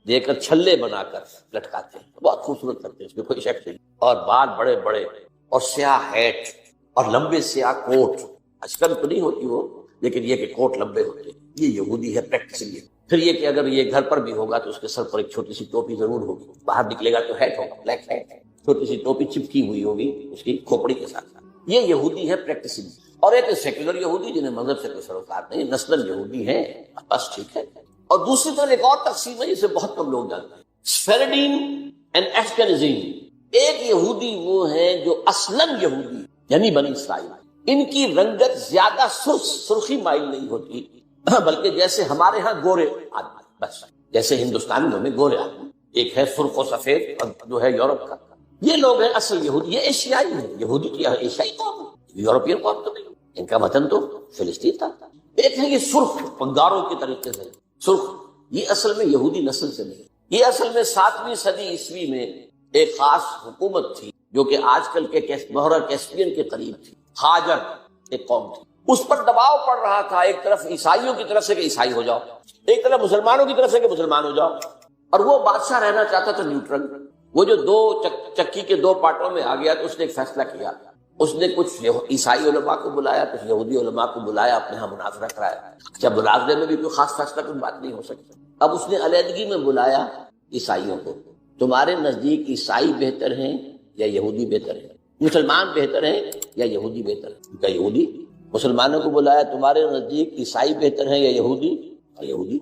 دے کر چھلے بنا کر لٹکاتے ہیں، بہت خوبصورت کرتے ہیں، اس میں کوئی شک نہیں، اور بال بڑے بڑے اور سیاہ ہیٹ اور لمبے سیاہ کوٹ. اشکل تو نہیں ہوتی وہ، لیکن یہ کہ کوٹ لمبے ہوتے ہیں. یہ یہودی ہے پریکٹس. پھر یہ کہ اگر یہ گھر پر بھی ہوگا تو اس کے سر پر ایک چھوٹی سی ٹوپی ضرور ہوگی، باہر نکلے گا تو ہیٹ ہوگا، بلیک ہیٹ، چھوٹی سی ٹوپی چپکی ہوئی ہوگی اس کی کھوپڑی کے ساتھ. یہ یہودی ہے پریکٹسنگ. اور ایک سیکولر یہودی جنہیں مذہب سے کوئی سروکار نہیں، نسلاً یہودی ہیں بس، ٹھیک ہے. اور دوسری طرف ایک اور تقسیم ہے جسے بہت کم لوگ جانتے ہیں، سفیرڈین اینڈ ایشکنزی. ایک یہودی وہ ہیں جو اصلاً یہودی یعنی بنی اسرائیل، ان کی رنگت زیادہ سرخی مائل نہیں ہوتی، بلکہ جیسے ہمارے ہاں گورے آدمی، بس جیسے ہندوستانیوں میں گورے آدمی، ایک ہے سرخ و سفید اور جو ہے یورپ کا. یہ لوگ ہیں اصل یہودی، یہ ایشیائی ہیں. یہودی کی ایشیائی قوم ہے، یورپین قوم تو نہیں، ان کا وطن تو فلسطین تھا. ایک ہے یہ سرخ پنگاروں کے طریقے سے سرخ، یہ اصل میں یہودی نسل سے نہیں. یہ اصل میں 7ویں صدی عیسوی میں ایک خاص حکومت تھی جو کہ آج کل کے محور کیسپین کے قریب تھی. ہاجر ایک قوم تھی، اس پر دباؤ پڑ رہا تھا، ایک طرف عیسائیوں کی طرف سے کہ عیسائی ہو جاؤ، ایک طرف مسلمانوں کی طرف سے کہ مسلمان ہو جاؤ. اور وہ بادشاہ رہنا چاہتا تھا نیوٹرل. وہ جو دو چکی کے دو پارٹوں میں آ گیا تو اس نے ایک فیصلہ کیا. اس نے کچھ عیسائی علماء کو بلایا، کچھ یہودی علماء کو بلایا، اپنے ہاں مناظرہ کرایا. جب مناظرے میں بھی کوئی خاص فیصلہ کوئی بات نہیں ہو سکتی. اب اس نے علیحدگی میں بلایا عیسائیوں کو. تمہارے نزدیک عیسائی بہتر ہیں یا یہودی بہتر ہیں؟ مسلمان بہتر ہیں یا یہودی بہتر ہیں؟ کیا یہودی. مسلمانوں کو بلایا، تمہارے نزدیک عیسائی بہتر ہیں یا یہودی؟ یہودی.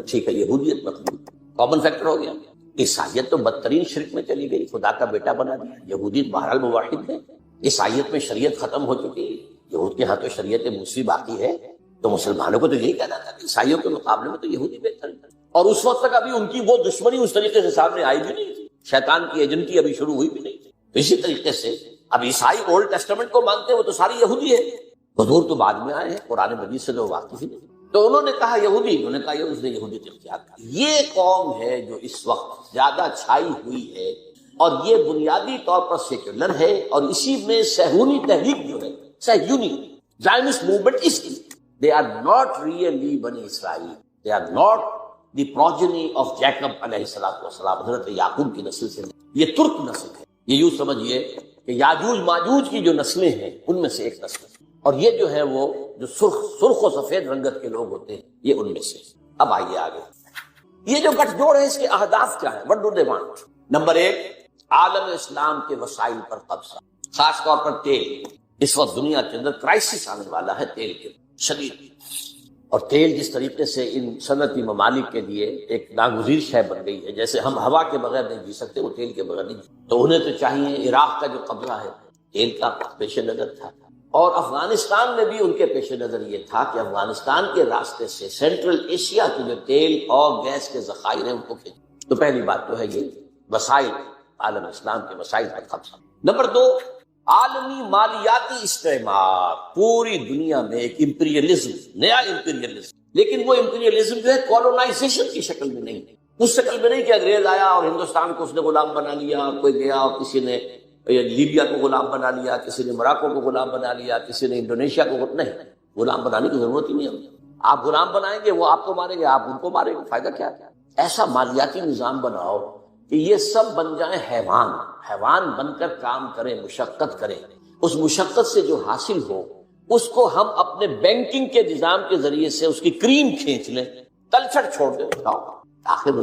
ٹھیک ہے، یہودیت مقبول، کامن فیکٹر ہو گیا. عیسائیت تو بدترین شرک میں چلی گئی، خدا کا بیٹا بنا دیا. یہودی بہرحال موحد ہے. عیسائیت میں شریعت ختم ہو چکی ہے، یہود کے ہاں تو شریعت موسیٰ باقی ہے. تو مسلمانوں کو تو یہی کہنا تھا کہ عیسائیوں کے مقابلے میں تو یہودی بہتر ہے. اور اس وقت تک ابھی ان کی وہ دشمنی اس طریقے سے سامنے آئی بھی نہیں تھی، شیطان کی ایجنٹی ابھی شروع ہوئی بھی نہیں تھی. اسی طریقے سے اب عیسائی اولڈ ٹیسٹمنٹ کو مانتے ہیں، وہ تو ساری یہودی ہے. حضور تو بعد میں آئے ہیں، قرآن مجید سے تو واقف ہی نہیں. تو انہوں نے کہا یہودی، انہوں نے کہا یہ اس نے یہودیت اختیار کیا. یہ قوم ہے جو اس وقت زیادہ چھائی ہوئی ہے، اور یہ بنیادی طور پر سیکولر ہے. اور اسی میں صہیونی تحریک جو ہے، صہیونی زائنسٹ موومنٹ، اس کی they are not really بنی اسرائیل، they are not the progeny of Jacob علیہ السلام، حضرت یعقوب کی نسل سے. یہ ترک نسل ہے. یہ یوں سمجھیے کہ یاجوج ماجوج کی جو نسلیں ہیں ان میں سے ایک نسل ہے. اور یہ جو ہے وہ جو سرخ و سفید رنگت کے لوگ ہوتے ہیں، یہ ان میں سے. اب آئیے آگے، یہ جو گٹھ جوڑ ہے اس کے اہداف کیا ہیں؟ what do they want؟ Number 1، عالم اسلام کے وسائل پر قبضہ، خاص طور پر تیل. اس وقت دنیا کے اندر کرائسس آنے والا ہے تیل کے شدید. اور تیل جس طریقے سے ان صنعتی ممالک کے لیے ایک ناگزیر شے بن گئی ہے، جیسے ہم ہوا کے بغیر نہیں جی سکتے، وہ تیل کے بغیر نہیں جی. تو انہیں تو چاہیے، عراق کا جو قبضہ ہے تیل کا پیش نظر تھا، اور افغانستان میں بھی ان کے پیش نظر یہ تھا کہ افغانستان کے راستے سے سینٹرل ایشیا کے جو تیل اور گیس کے ذخائر ہیں ان کو کھینچ. تو پہلی بات تو ہے یہ وسائل، عالم اسلام کے وسائل پر قبضہ. نمبر 2، عالمی مالیاتی استعمار. پوری دنیا میں ایک امپیریلزم، نیا امپیریلزم، لیکن وہ امپیریلزم جو ہے کولونائزیشن کی شکل میں نہیں، اس شکل میں نہیں کہ انگریز آیا اور ہندوستان کو اس نے غلام بنا لیا، کوئی گیا اور کسی نے لیبیا کو غلام بنا لیا، کسی نے موراکو کو غلام بنا لیا، کسی نے انڈونیشیا کو. نہیں، غلام بنانے کی ضرورت ہی نہیں ہے. آپ غلام بنائیں گے، وہ آپ کو ماریں گے، آپ ان کو ماریں گے، فائدہ کیا ہے؟ ایسا مالیاتی نظام بناؤ کہ یہ سب بن جائیں حیوان بن کر کام کریں، مشقت کریں. اس مشقت سے جو حاصل ہو اس کو ہم اپنے بینکنگ کے نظام کے ذریعے سے اس کی کریم کھینچ لیں، تلچھٹ چھوڑ دیں. آخر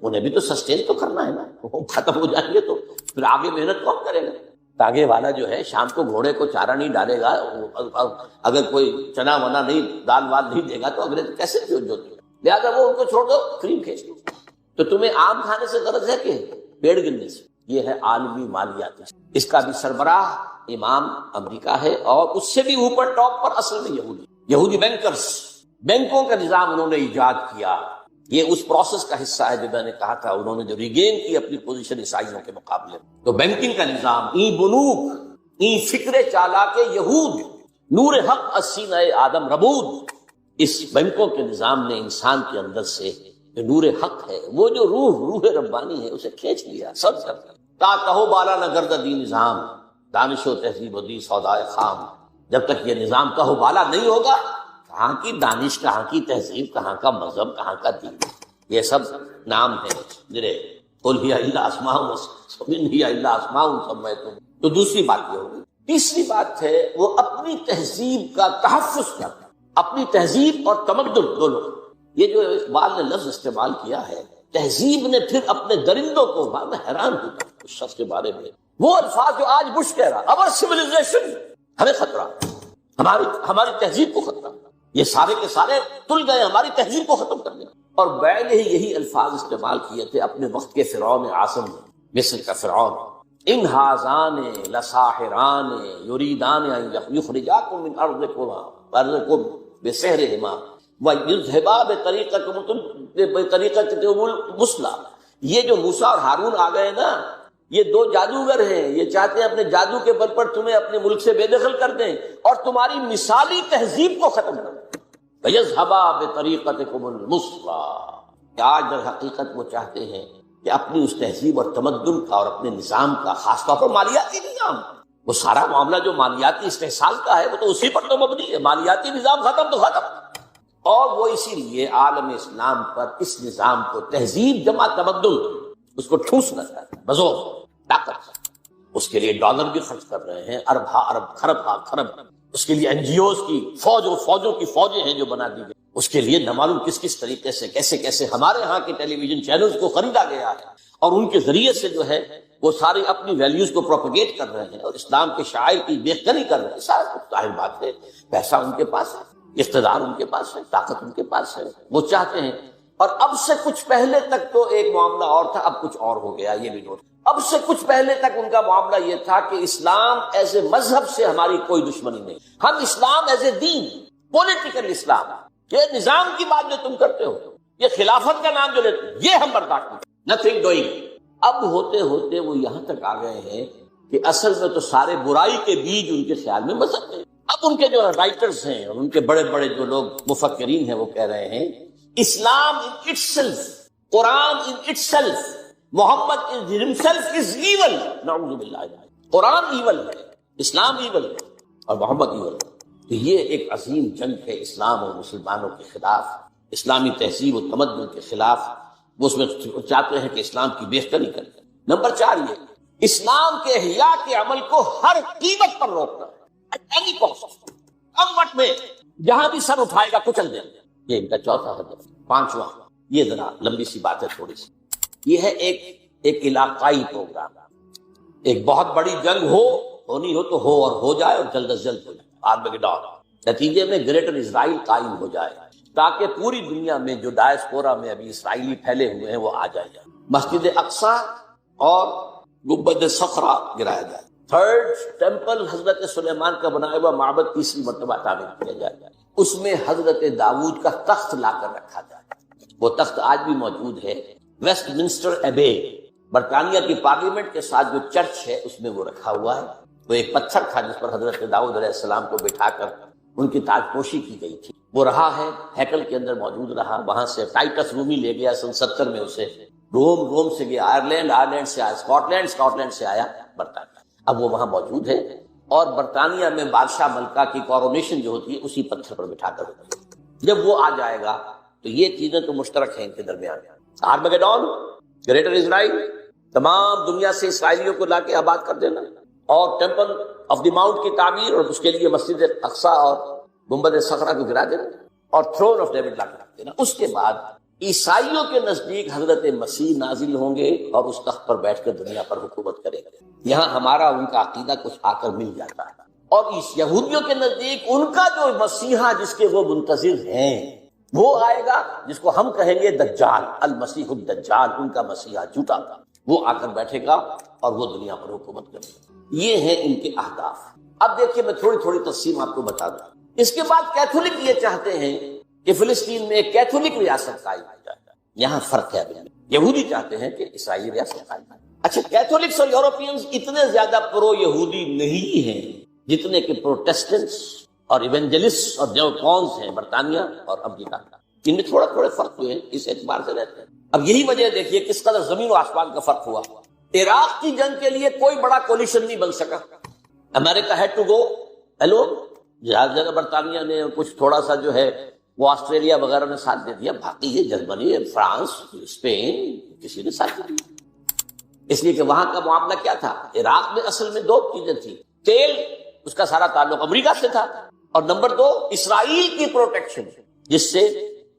انہیں بھی تو سسٹین تو کرنا ہے نا. وہ ختم ہو جائیں گے تو پھر آگے محنت کون کرے گا؟ آگے والا جو ہے شام کو گھوڑے کو چارہ نہیں ڈالے گا، اگر کوئی چنا ونا نہیں، دال وال نہیں دے گا تو اگلے کیسے جو لہٰذا وہ ان کو چھوڑ دو، کریم کھینچ دو. تو تمہیں آم کھانے سے غرض ہے کہ پیڑ گرنے سے؟ یہ ہے عالمی مالیات. اس کا بھی سربراہ امام امریکہ ہے، اور اس سے بھی اوپر ٹاپ پر اصل میں یہودی بینکرز، بینکوں کا نظام انہوں نے ایجاد کیا. یہ اس پروسیس کا حصہ ہے جو میں نے کہا تھا، انہوں نے جو ریگین کی اپنی پوزیشن عیسائیوں کے مقابلے میں. تو بینکنگ کا نظام، این بنوک، این فکر چالاک یہود، نور حق السینہ آدم ربود. اس بینکوں کے نظام نے انسان کے اندر سے جو نور حق ہے، وہ جو روح ربانی ہے، اسے کھینچ لیا سب تا کہو بالا نہ گرد دی نظام، دانش و تہذیب و دی سودائے خام۔ جب تک یہ نظام کہو بالا نہیں ہوگا، کہاں کی دانش، کہاں کی تہذیب، کہاں کا مذہب، کہاں کا دین، یہ سب نام ہے جنہیں قل ہی الا اسماء سمن ہی الا اسماء سمیتم۔ تو دوسری بات یہ ہوگی۔ تیسری بات ہے وہ اپنی تہذیب کا تحفظ کرنا، اپنی تہذیب اور تمدن دونوں۔ یہ جو اقبال نے لفظ استعمال کیا ہے تہذیب نے، پھر اپنے درندوں کو، میں حیران ہوتا اس شخص کے بارے میں، وہ الفاظ جو آج بش کہہ رہا، اور سویلائزیشن، ہمیں خطرہ، ہماری تہذیب کو خطرہ، یہ سارے کے سارے تل گئے ہماری تہذیب کو ختم کرنے۔ اور بیل ہی یہی الفاظ استعمال کیے تھے اپنے وقت کے فرعون اعظم نے، مصر کا فرعون، ان ہاذان لساحران یریدان ان یخرجاکم من ارضکم بسحرہما ویذھبا بطریقتکم المثلی۔ یہ جو موسیٰ اور ہارون آ گئے نا، یہ دو جادوگر ہیں، یہ چاہتے ہیں اپنے جادو کے بل پر تمہیں اپنے ملک سے بے دخل کر دیں اور تمہاری مثالی تہذیب کو ختم کر دیں۔ وَيَذْهَبَا بِطَرِيقَتِكُمُ الْمُثْلَىٰ۔ آج در حقیقت وہ چاہتے ہیں کہ اپنی اس تہذیب اور تمدن کا اور اپنے نظام کا، خاص طور پر مالیاتی نظام، وہ سارا معاملہ جو مالیاتی استحصال کا ہے وہ تو اسی پر تو مبنی ہے، مالیاتی نظام ختم تو ختم۔ اور وہ اسی لیے عالم اسلام پر اس نظام کو، تہذیب جمع تمدن، اس کو ٹھوسنا چاہتا ہے بزور طاقت سے۔ اس کے لیے ڈالر بھی خرچ کر رہے ہیں، ارب ہا ارب، خرب ہا خرب۔ اس کے لیے این جی اوز کی فوجوں کی فوجیں ہیں جو بنا دی گئی۔ اس کے لیے نہ معلوم کس طریقے سے، کیسے ہمارے ہاں کے ٹیلی ویژن چینلز کو خریدا گیا ہے، اور ان کے ذریعے سے جو ہے وہ سارے اپنی ویلیوز کو پروپیگیٹ کر رہے ہیں اور اسلام کے شعائر کی بےخبری کر رہے ہیں۔ سارا کچھ ظاہر بات ہے، پیسہ ان کے پاس ہے، اقتدار ان کے پاس ہے، طاقت ان کے پاس ہے، وہ چاہتے ہیں۔ اور اب سے کچھ پہلے تک تو ایک معاملہ اور تھا، اب کچھ اور ہو گیا، یہ بھی نوٹ۔ اب سے کچھ پہلے تک ان کا معاملہ یہ تھا کہ اسلام ایز اے مذہب سے ہماری کوئی دشمنی نہیں، ہم اسلام as a then, political Islam, یہ نظام کی بات جو تم کرتے ہو، یہ خلافت کا نام جو لیتے ہو، یہ ہم برداشت نہیں، نتھنگ ڈوئنگ۔ اب ہوتے ہوتے وہ یہاں تک آ گئے ہیں کہ اصل میں تو سارے برائی کے بیج ان کے خیال میں مذہب ہے۔ اب ان کے جو رائٹرز ہیں اور ان کے بڑے بڑے جو لوگ مفکرین ہیں وہ کہہ رہے ہیں اسلام in itself، Quran in itself، Muhammad himself is evil۔ نعوذ باللہ، قرآن ایول ہے، اسلام ایول ہے اور محمد ایول ہے۔ تو یہ ایک عظیم جنگ ہے اسلام اور مسلمانوں کے خلاف، اسلامی تہذیب و تمدن کے خلاف۔ وہ اس میں چاہتے ہیں کہ اسلام کی بہتری کریں۔ نمبر 4 یہ اسلام کے احیاء کے عمل کو ہر قیمت پر روکنا ہے، at any cost، کم وقت میں جہاں بھی سر اٹھائے گا کچل دیں۔ یہ ان کا چوتھا ہدف۔ 5واں، یہ ذرا لمبی سی بات ہے تھوڑی سی، یہ ہے ایک علاقائی پروگرام۔ ایک بہت بڑی جنگ ہونی ہو تو ہو، اور ہو جائے اور جلد از جلد ہو جائے، آرمیگیڈون، نتیجے میں گریٹر اسرائیل قائم ہو جائے تاکہ پوری دنیا میں جو ڈائسپورا میں ابھی اسرائیلی پھیلے ہوئے ہیں وہ آ جائے، مسجد اقصی اور گنبد صخرہ گرایا جائے، تھرڈ ٹیمپل حضرت سلیمان کا بنایا ہوا معبد تیسری مرتبہ تعمیر کیا جائے، اس میں حضرت داؤد کا تخت لا کر رکھا جائے۔ وہ تخت آج بھی موجود ہے، ویسٹ منسٹر ایبے، برطانیہ کی پارلیمنٹ کے ساتھ جو چرچ ہے اس میں وہ رکھا ہوا ہے۔ وہ ایک پتھر تھا جس پر حضرت داؤد علیہ السلام کو بٹھا کر ان کی تاج پوشی کی گئی تھی، وہ رہا ہے، ہیکل کے اندر موجود رہا۔ وہاں سے ٹائٹس رومی لے گیا سن 70 میں اسے، روم سے گیا آئرلینڈ سے آیا اسکاٹ لینڈ سے آیا برطانیہ، اب وہ وہاں موجود ہے۔ اور برطانیہ میں بادشاہ ملکہ کی کورونیشن جو ہوتی ہے اسی پتھر پر بٹھا کر ہوتی ہے۔ جب وہ آ جائے گا تو یہ چیزیں تو مشترک ہیں ان کے درمیان، آرمیگیڈون، گریٹر اسرائیل، تمام دنیا سے اسرائیلیوں کو لا کے آباد کر دینا، اور ٹیمپل آف دی ماؤنٹ کی تعمیر، اور اس کے لیے مسجد اقصی اور گنبد صخرہ کو گرا دینا، اور تھرون آف ڈیوڈ لا کے رکھ دینا۔ اس کے بعد عیسائیوں کے نزدیک حضرت مسیح نازل ہوں گے اور اس تخت پر بیٹھ کر دنیا پر حکومت کریں گے۔ یہاں ہمارا ان کا عقیدہ کچھ آ کر مل جاتا ہے، اور اس یہودیوں کے نزدیک ان کا جو مسیحا جس کے وہ منتظر ہیں وہ آئے گا، جس کو ہم کہیں گے دجال، المسیح الدجال، ان کا مسیحا جھوٹا تھا، وہ آ کر بیٹھے گا اور وہ دنیا پر حکومت کرے گا۔ یہ ہیں ان کے اہداف۔ اب دیکھیے میں تھوڑی تفصیل آپ کو بتا دوں۔ اس کے بعد کیتھولک یہ چاہتے ہیں کہ فلسطین میں ایک کیتھولک ریاست قائم ہو جائے، یہاں فرق ہے ابھی۔ یہودی چاہتے ہیں کہ عیسائی ریاست قائم ہو۔ اچھا، کیتھولکس اور یورپینز اتنے زیادہ پرو یہودی نہیں ہیں جتنے کہ پروٹیسٹنٹس اور ایونجلسٹ اور نیوکونز ہیں برطانیہ اور امریکہ کا۔ ان میں تھوڑا تھوڑے فرق ہوئے ہیں، اس اعتبار سے رہتے ہیں۔ اب یہی وجہ دیکھیے کس قدر زمین و آسمان کا فرق ہوا۔ عراق کی جنگ کے لیے کوئی بڑا کولیشن نہیں بن سکا، امریکہ ہیڈ ٹو گو ہیلو، جہاز جگہ برطانیہ نے کچھ تھوڑا سا جو ہے وہ آسٹریلیا وغیرہ نے ساتھ دے دیا، باقی یہ جرمنی، فرانس، اسپین کسی نے ساتھ نہیں دیا، اس لیے کہ وہاں کا معاملہ کیا تھا، عراق میں اصل میں دو چیزیں تھیں، تیل اس کا سارا تعلق امریکہ سے تھا، اور نمبر دو اسرائیل کی پروٹیکشن، جس سے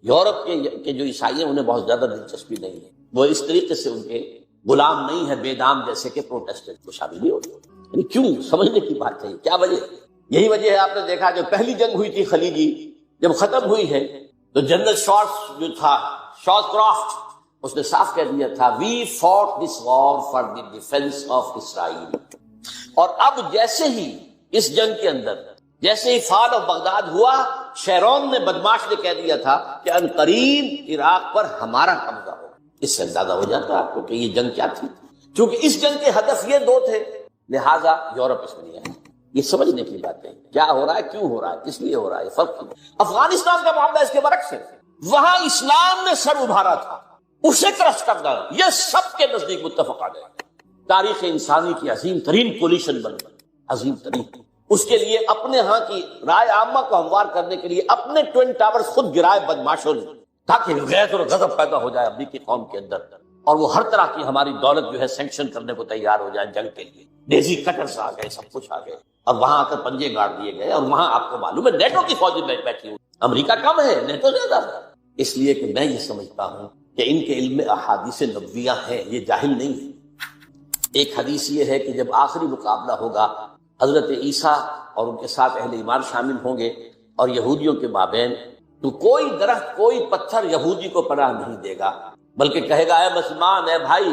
یورپ کے جو عیسائی ہیں انہیں بہت زیادہ دلچسپی نہیں ہے، وہ اس طریقے سے ان کے غلام نہیں ہے بے دام جیسے کہ پروٹیسٹنٹ کو شامل نہیں ہوتے۔ یعنی کیوں، سمجھنے کی بات ہے، کیا وجہ؟ یہی وجہ ہے، آپ نے دیکھا جو پہلی جنگ ہوئی تھی خلیجی جب ختم ہوئی ہے تو جنرل شارٹس جو تھا، شارٹ کرافٹ، اس نے صاف کہہ دیا تھا we fought this war for the defence of Israel. اور اب جیسے ہی اس جنگ کے اندر جیسے ہی فال آف بغداد ہوا، شیرون نے بدماش نے کہہ دیا تھا کہ عنقریب عراق پر ہمارا قبضہ ہو۔ اس سے اندازہ ہو جاتا ہے آپ کو کہ یہ جنگ کیا تھی، کیونکہ اس جنگ کے ہدف یہ دو تھے، لہذا یورپ اس میں نہیں آیا۔ یہ سمجھنے کی بات ہے کیا ہو رہا ہے، کیوں ہو رہا ہے، کس لیے ہو رہا ہے، فرق ہے۔ افغانستان کا معاملہ اس کے برعکس ہے، وہاں اسلام نے سر ابھارا تھا، اسے کرش کرنا، یہ سب کے نزدیک متفق آ گئے، تاریخ انسانی کی عظیم ترین کولیشن بن گئی، عظیم ترین۔ اس کے لیے اپنے ہاں کی رائے عامہ کو ہموار کرنے کے لیے اپنے ٹوین ٹاورز خود گرائے بدماشوں نے، تاکہ غیرت اور غضب پیدا ہو جائے امریکی قوم کے اندر، اور وہ ہر طرح کی ہماری دولت جو ہے سینکشن کرنے کو تیار ہو جائے جنگ کے لیے۔ ڈیزی کٹرز آ گئے، سب کچھ آ گئے، اور وہاں آ کر پنجے گاڑ دیے گئے، اور وہاں آپ کو معلوم ہے نیٹو کی فوجیں بیٹھی ہوئی، امریکہ کم ہے، نیٹو زیادہ ہے۔ اس لیے کہ میں یہ سمجھتا ہوں کہ ان کے علم میں احادیث نبویہ ہیں، یہ جاہل نہیں ہے۔ ایک حدیث یہ ہے کہ جب آخری مقابلہ ہوگا، حضرت عیسیٰ اور ان کے ساتھ اہل ایمان شامل ہوں گے اور یہودیوں کے مابین، تو کوئی درخت، کوئی پتھر یہودی کو پناہ نہیں دے گا، بلکہ کہے گا اے مسلمان، اے بھائی،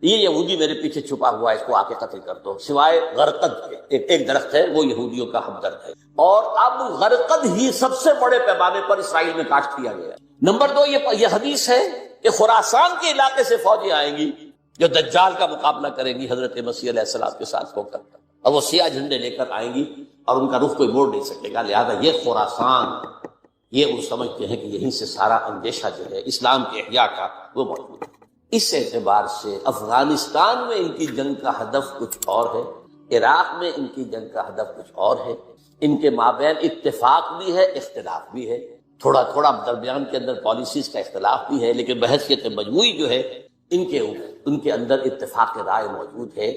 یہ یہودی میرے پیچھے چھپا ہوا ہے، اس کو آ کے قتل کر دو، سوائے غرقد کے۔ ایک درخت ہے وہ یہودیوں کا ہمدرد ہے، اور اب غرقد ہی سب سے بڑے پیمانے پر اسرائیل میں کاشت کیا گیا ہے۔ نمبر دو، یہ حدیث ہے کہ خراسان کے علاقے سے فوجیں آئیں گی جو دجال کا مقابلہ کریں گی حضرت مسیح علیہ السلام کے ساتھ ہو کر، اور وہ سیاہ جھنڈے لے کر آئیں گی اور ان کا رخ کوئی موڑ نہیں سکے گا، لہذا یہ خراسان، یہ وہ سمجھتے ہیں کہ یہیں سے سارا اندیشہ جو ہے اسلام کے احیاء کا وہ موجود ہے۔ اس اعتبار سے افغانستان میں ان کی جنگ کا ہدف کچھ اور ہے، عراق میں ان کی جنگ کا ہدف کچھ اور ہے، ان کے مابین اتفاق بھی ہے، اختلاف بھی ہے، تھوڑا تھوڑا درمیان کے اندر پالیسیز کا اختلاف بھی ہے، لیکن بحثیت مجموعی جو ہے ان کے اندر اتفاق رائے موجود ہے۔